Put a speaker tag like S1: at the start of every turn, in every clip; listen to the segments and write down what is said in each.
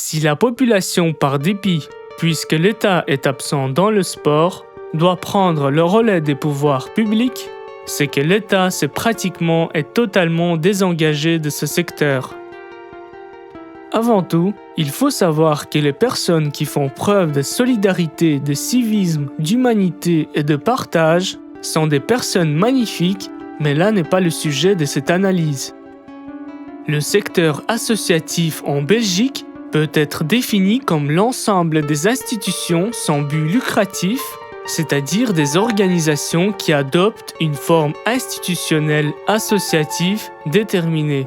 S1: Si la population, par dépit, puisque l'État est absent dans le sport, doit prendre le relais des pouvoirs publics, c'est que l'État s'est pratiquement et totalement désengagé de ce secteur. Avant tout, il faut savoir que les personnes qui font preuve de solidarité, de civisme, d'humanité et de partage sont des personnes magnifiques, mais là n'est pas le sujet de cette analyse. Le secteur associatif en Belgique peut être défini comme l'ensemble des institutions sans but lucratif, c'est-à-dire des organisations qui adoptent une forme institutionnelle associative déterminée.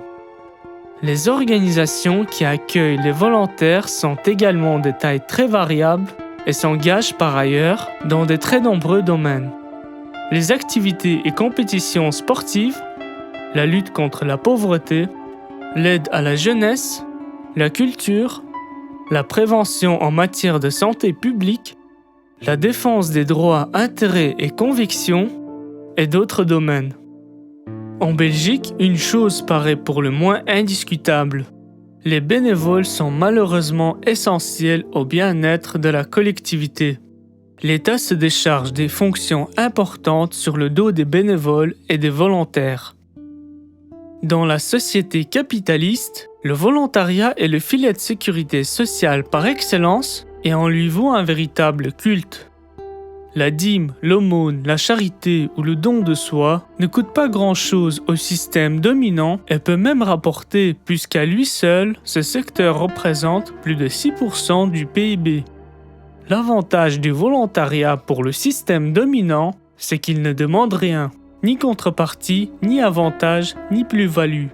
S1: Les organisations qui accueillent les volontaires sont également de taille très variable et s'engagent par ailleurs dans de très nombreux domaines. Les activités et compétitions sportives, la lutte contre la pauvreté, l'aide à la jeunesse, la culture, la prévention en matière de santé publique, la défense des droits, intérêts et convictions, et d'autres domaines. En Belgique, une chose paraît pour le moins indiscutable. Les bénévoles sont malheureusement essentiels au bien-être de la collectivité. L'État se décharge des fonctions importantes sur le dos des bénévoles et des volontaires. Dans la société capitaliste, le volontariat est le filet de sécurité sociale par excellence et on lui voue un véritable culte. La dîme, l'aumône, la charité ou le don de soi ne coûtent pas grand-chose au système dominant et peut même rapporter, puisqu'à lui seul, ce secteur représente plus de 6% du PIB. L'avantage du volontariat pour le système dominant, c'est qu'il ne demande rien, ni contrepartie, ni avantage, ni plus-value.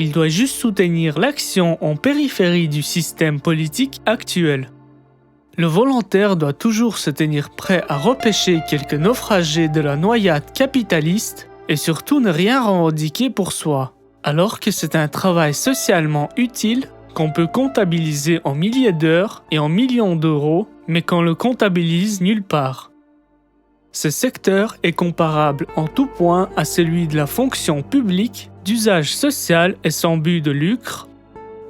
S1: Il doit juste soutenir l'action en périphérie du système politique actuel. Le volontaire doit toujours se tenir prêt à repêcher quelques naufragés de la noyade capitaliste et surtout ne rien revendiquer pour soi, alors que c'est un travail socialement utile qu'on peut comptabiliser en milliers d'heures et en millions d'euros, mais qu'on le comptabilise nulle part. Ce secteur est comparable en tout point à celui de la fonction publique d'usage social et sans but de lucre,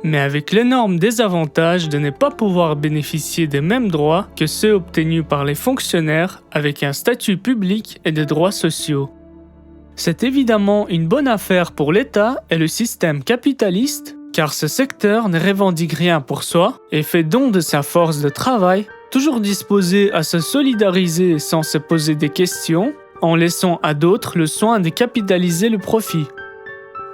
S1: mais avec l'énorme désavantage de ne pas pouvoir bénéficier des mêmes droits que ceux obtenus par les fonctionnaires avec un statut public et des droits sociaux. C'est évidemment une bonne affaire pour l'État et le système capitaliste, car ce secteur ne revendique rien pour soi et fait don de sa force de travail, toujours disposé à se solidariser sans se poser des questions, en laissant à d'autres le soin de capitaliser le profit.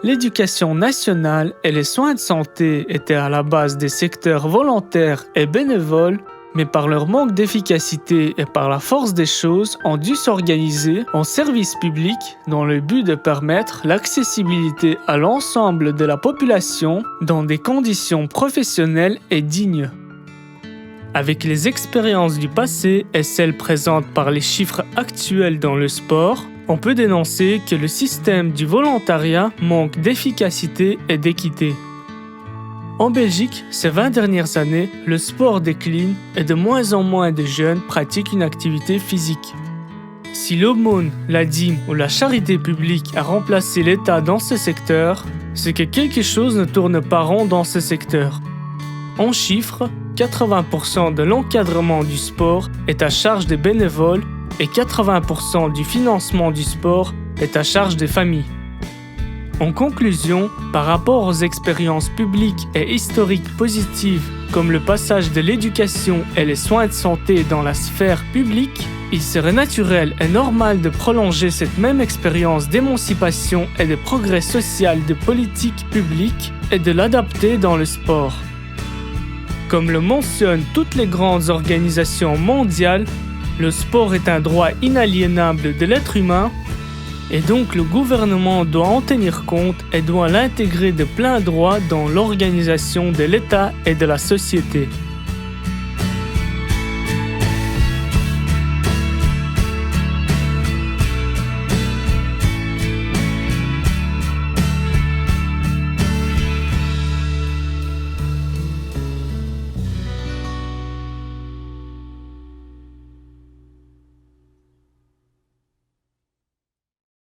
S1: L'éducation nationale et les soins de santé étaient à la base des secteurs volontaires et bénévoles, mais par leur manque d'efficacité et par la force des choses ont dû s'organiser en services publics dans le but de permettre l'accessibilité à l'ensemble de la population dans des conditions professionnelles et dignes. Avec les expériences du passé et celles présentes par les chiffres actuels dans le sport, on peut dénoncer que le système du volontariat manque d'efficacité et d'équité. En Belgique, ces 20 dernières années, le sport décline et de moins en moins de jeunes pratiquent une activité physique. Si l'aumône, la dîme ou la charité publique a remplacé l'État dans ce secteur, c'est que quelque chose ne tourne pas rond dans ce secteur. En chiffres, 80% de l'encadrement du sport est à charge des bénévoles et 80% du financement du sport est à charge des familles. En conclusion, par rapport aux expériences publiques et historiques positives comme le passage de l'éducation et les soins de santé dans la sphère publique, il serait naturel et normal de prolonger cette même expérience d'émancipation et de progrès social de politique publique et de l'adapter dans le sport. Comme le mentionnent toutes les grandes organisations mondiales, le sport est un droit inaliénable de l'être humain et donc le gouvernement doit en tenir compte et doit l'intégrer de plein droit dans l'organisation de l'État et de la société.